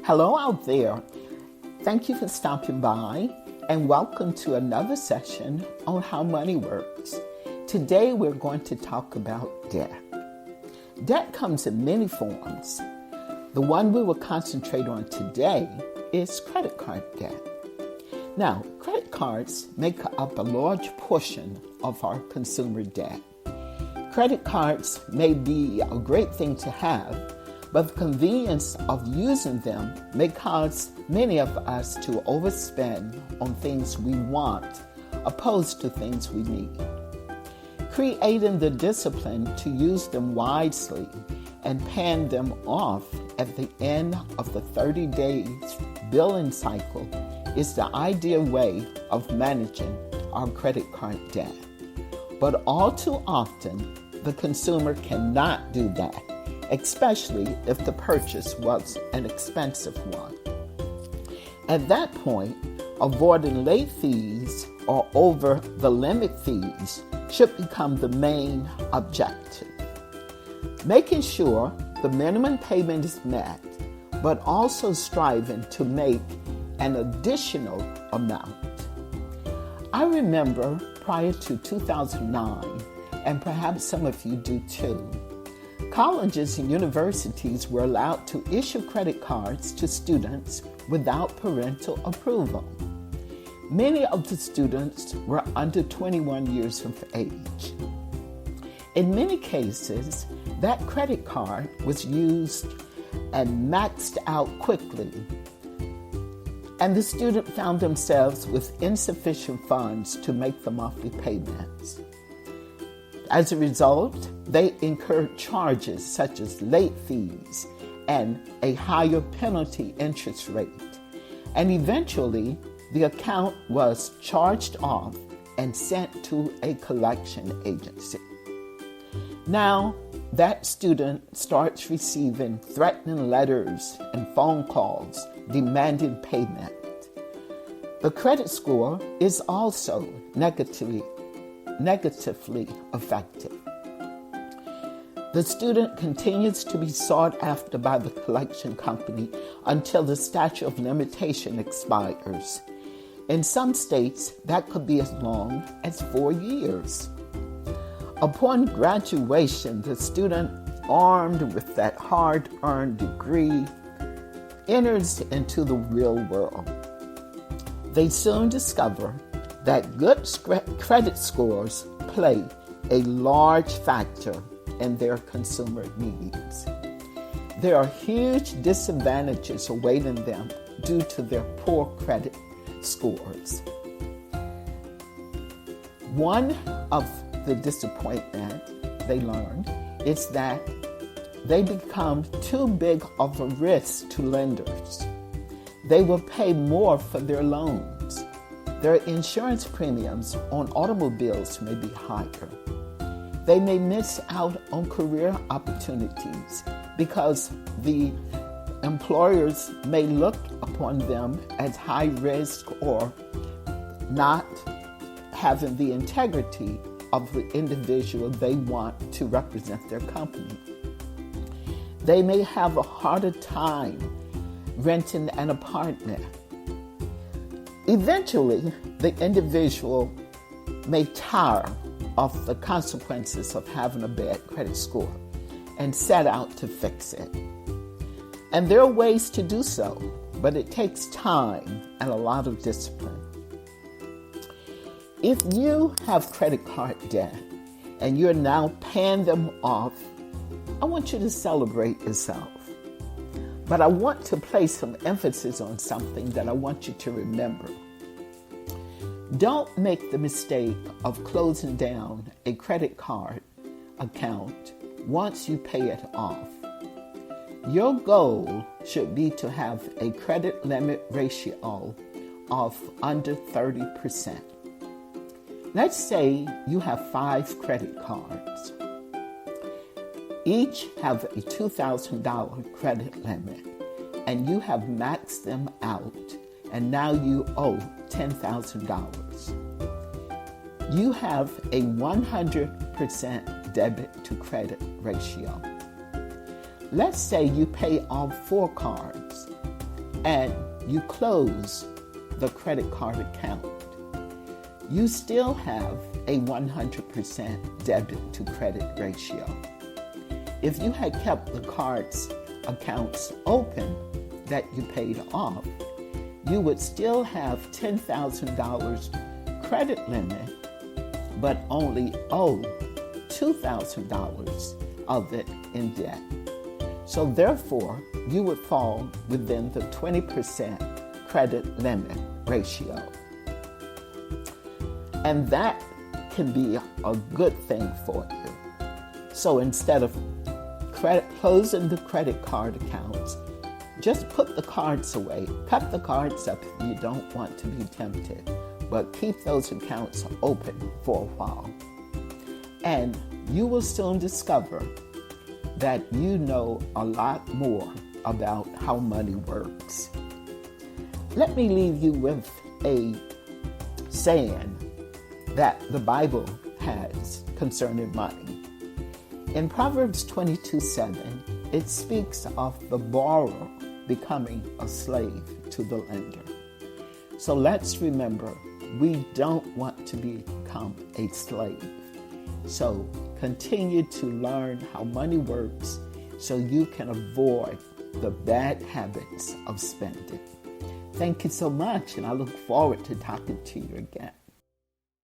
Hello out there. Thank you for stopping by and welcome to another session on how money works. Today we're going to talk about debt. Debt comes in many forms. The one we will concentrate on today is credit card debt. Now, credit cards make up a large portion of our consumer debt. Credit cards may be a great thing to have, but the convenience of using them may cause many of us to overspend on things we want opposed to things we need. Creating the discipline to use them wisely and paying them off at the end of the 30 days billing cycle is the ideal way of managing our credit card debt. But all too often, the consumer cannot do that, especially if the purchase was an expensive one. At that point, avoiding late fees or over the limit fees should become the main objective. Making sure the minimum payment is met, but also striving to make an additional amount. I remember prior to 2009, and perhaps some of you do too, colleges and universities were allowed to issue credit cards to students without parental approval. Many of the students were under 21 years of age. In many cases, that credit card was used and maxed out quickly, and the student found themselves with insufficient funds to make the monthly payments. As a result, they incurred charges such as late fees and a higher penalty interest rate. And eventually, the account was charged off and sent to a collection agency. Now, that student starts receiving threatening letters and phone calls demanding payment. The credit score is also negatively affected. The student continues to be sought after by the collection company until the statute of limitation expires. In some states, that could be as long as 4 years. Upon graduation, the student, armed with that hard-earned degree, enters into the real world. They soon discover that good credit scores play a large factor in their consumer needs. There are huge disadvantages awaiting them due to their poor credit scores. One of the disappointment they learned is that they become too big of a risk to lenders. They will pay more for their loans. Their insurance premiums on automobiles may be higher. They may miss out on career opportunities because the employers may look upon them as high risk or not having the integrity of the individual they want to represent their company. They may have a harder time renting an apartment. Eventually, the individual may tire of the consequences of having a bad credit score and set out to fix it. And there are ways to do so, but it takes time and a lot of discipline. If you have credit card debt and you're now paying them off, I want you to celebrate yourself. But I want to place some emphasis on something that I want you to remember. Don't make the mistake of closing down a credit card account once you pay it off. Your goal should be to have a credit limit ratio of under 30%. Let's say you have 5 credit cards. Each have a $2,000 credit limit, and you have maxed them out, and now you owe $10,000. You have a 100% debit to credit ratio. Let's say you pay off 4 cards and you close the credit card account, you still have a 100% debit to credit ratio. If you had kept the card's accounts open that you paid off, you would still have $10,000 credit limit, but only owe $2,000 of it in debt. So therefore, you would fall within the 20% credit limit ratio. And that can be a good thing for you. So instead of closing the credit card accounts, just put the cards away. Cut the cards up if you don't want to be tempted, but keep those accounts open for a while. And you will soon discover that you know a lot more about how money works. Let me leave you with a saying that the Bible has concerning money. In Proverbs 22:7, it speaks of the borrower becoming a slave to the lender. So let's remember, we don't want to become a slave. So continue to learn how money works so you can avoid the bad habits of spending. Thank you so much, and I look forward to talking to you again.